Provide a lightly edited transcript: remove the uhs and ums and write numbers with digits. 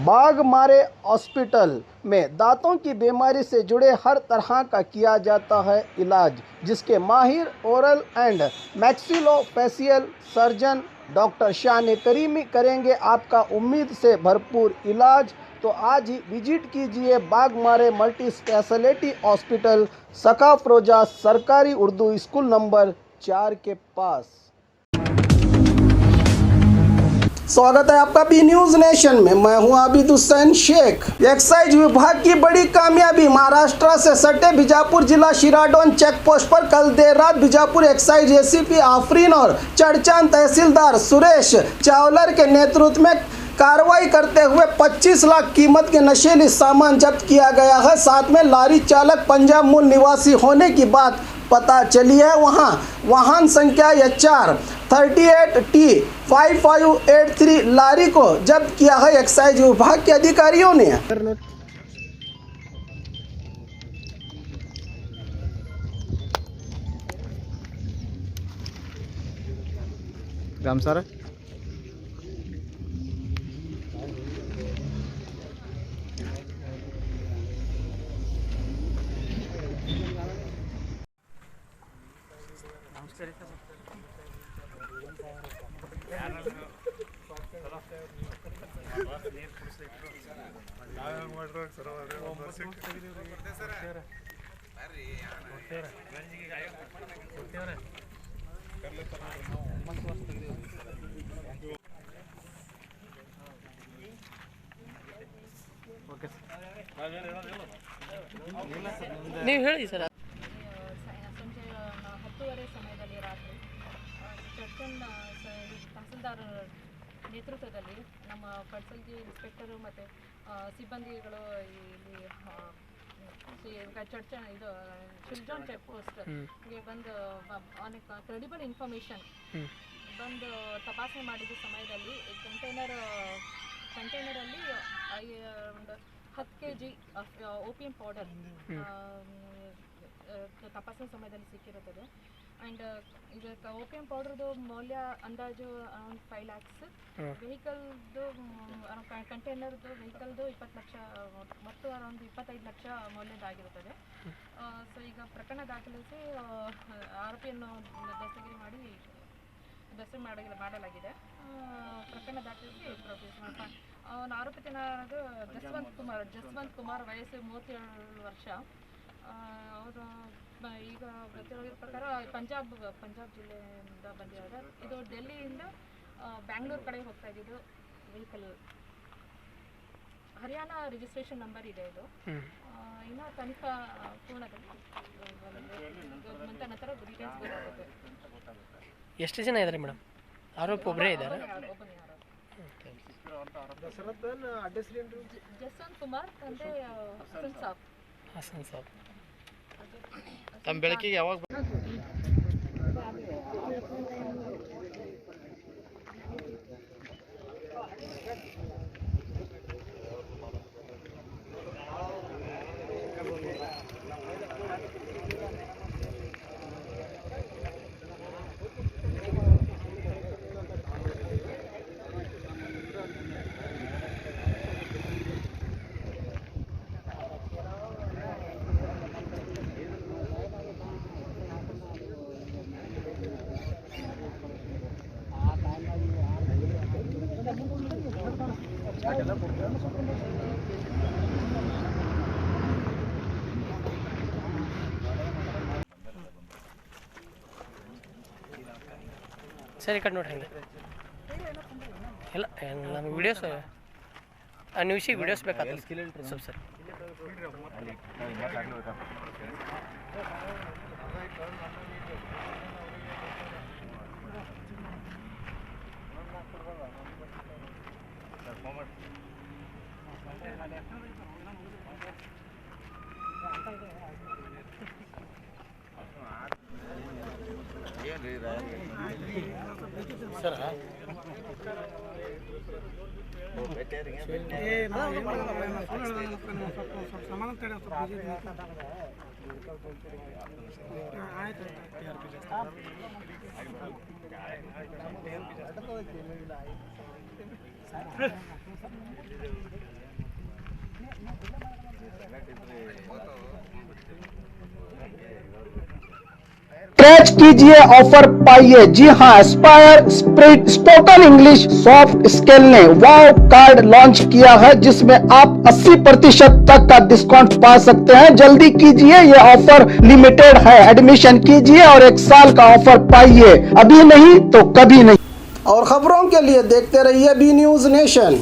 Baghmare hospital में दांतों की बीमारी से जुड़े हर तरह का किया जाता है इलाज, जिसके माहिर oral and maxillofacial surgeon doctor शान करीमी करेंगे आपका उम्मीद से भरपूर इलाज। तो आज ही विजिट कीजिए बाघमारे मल्टी स्पेशलिटी हॉस्पिटल, सकाफरोजा सरकारी उर्दू स्कूल नंबर 4 के पास। स्वागत है आपका बी न्यूज नेशन में। मैं हूं आबिद हुसैन शेख। एक्साइज विभाग की बड़ी कामयाबी। महाराष्ट्र से सटे बीजापुर जिला शिराडोन चेक पोस्ट पर कल देर रात बीजापुर एक्साइज एसीपी आफरीन और चड़चान तहसीलदार सुरेश चावलर के नेतृत्व में कार्रवाई करते हुए 25 लाख कीमत के नशीली सामान जब्त किया गया है। साथ में लारी चालक पंजाब मूल निवासी होने की बात पता चली है। वहां वाहन संख्या HR 38T5583 लारी को जब्त किया है एक्साइज विभाग के अधिकारियों ने। राम सर ನೀವು ಹೇಳಿ ಸರ್. ಸಂಜೆ 10:30 ಸಮಯದಲ್ಲಿ ರಾತ್ರಿ ಚರ್ಚನ್ ತಹಸೀಲ್ದಾರ್ ನೇತೃತ್ವದಲ್ಲಿ ನಮ್ಮ ಪಡ್ಸಲ್ಗಿ ಇನ್ಸ್ಪೆಕ್ಟರು ಮತ್ತು ಸಿಬ್ಬಂದಿಗಳು ಇಲ್ಲಿ ಚರ್ಚನ್ ಇದು ಶಿಲ್ಜಾನ್ ಚೆಕ್ ಪೋಸ್ಟ್ಗೆ ಬಂದು ಅನೇಕ ಕ್ರೆಡಿಬಲ್ ಇನ್ಫಾರ್ಮೇಷನ್ ಬಂದು ತಪಾಸಣೆ ಮಾಡಿದ ಸಮಯದಲ್ಲಿ ಕಂಟೈನರಲ್ಲಿ ಒಂದು 10 kg ಓಪಿಯಂ ಪೌಡರ್ ತಪಾಸಣೆ ಸಮಯದಲ್ಲಿ ಸಿಕ್ಕಿರುತ್ತದೆ. ಆ್ಯಂಡ್ ಇದು ಓಪಿಯಂ ಪೌಡರ್ದು ಮೌಲ್ಯ ಅಂದಾಜು ಅರೌಂಡ್ 5 lakhs. ವೆಹಿಕಲ್ದು ಕಂಟೈನರ್ದು ವೆಹಿಕಲ್ದು 20 ಲಕ್ಷ ಮತ್ತು ಅರೌಂಡ್ 25 ಲಕ್ಷ ಮೌಲ್ಯದಾಗಿರುತ್ತದೆ. ಸೊ ಈಗ ಪ್ರಕರಣ ದಾಖಲಿಸಿ ಆರೋಪಿಯನ್ನು ಮಾಡಲಾಗಿದೆ. ಪ್ರಕರಣ ದಾಖಲಿಸಿ ಆರೋಪಿತನಾದ ಜಸ್ವಂತ್ ಕುಮಾರ್ ವಯಸ್ಸು 37 ವರ್ಷ. ಅವರು ಈಗ ಗೊತ್ತಿರೋ ಪ್ರಕಾರ ಪಂಜಾಬ್ ಜಿಲ್ಲೆಯಿಂದ ಬಂದಿದ್ದಾರೆ. ಇದು ಡೆಲ್ಲಿಯಿಂದ ಬ್ಯಾಂಗ್ಳೂರು ಕಡೆ ಹೋಗ್ತಾ ಇದ್ದಿದ್ದು ವೆಹಿಕಲ್. ಹರಿಯಾಣ ರಿಜಿಸ್ಟ್ರೇಷನ್ ನಂಬರ್ ಇದೆ. ಇದು ಇನ್ನೂ ತನಿಖಾ ಪೂರ್ಣದಲ್ಲಿ ನಂತರ ಡೀಟೇಲ್ಸ್ ಗೊತ್ತಾಗುತ್ತೆ. ಎಷ್ಟು ಜನ ಇದ್ದಾರೆ ಮೇಡಮ್? ಆರೋಪಿ ಒಬ್ಬರೇ ಇದ್ದಾರೆ? ಜಸ್ವಂತ್ ಕುಮಾರ್ ತಂದೆ ಹಸನ್ ಸಾಬ್. ತಮ್ಮ ಬೆಳಕಿಗೆ ಯಾವಾಗ ಸರಿ ಕಟ್ ನೋಡ್ರಿ. ಹಂಗೆ ಇಲ್ಲ ನಮಗೆ ವಿಡಿಯೋಸ್ ನ್ಯೂಸಿಗೆ ವಿಡಿಯೋಸ್ ಬೇಕಾಗ್ತದೆ ಸ್ವಲ್ಪ ಸರ್. ಸರ್ ಆಯ್ತು कैच कीजिए, ऑफर पाइए। जी हाँ, Aspire spirit spoken English soft skill ने वाव कार्ड लॉन्च किया है, जिसमें आप 80% तक का डिस्काउंट पा सकते हैं। जल्दी कीजिए, ये ऑफर लिमिटेड है। एडमिशन कीजिए और 1 साल का ऑफर पाइए, अभी नहीं तो कभी नहीं। और खबरों के लिए देखते रहिए बी न्यूज नेशन।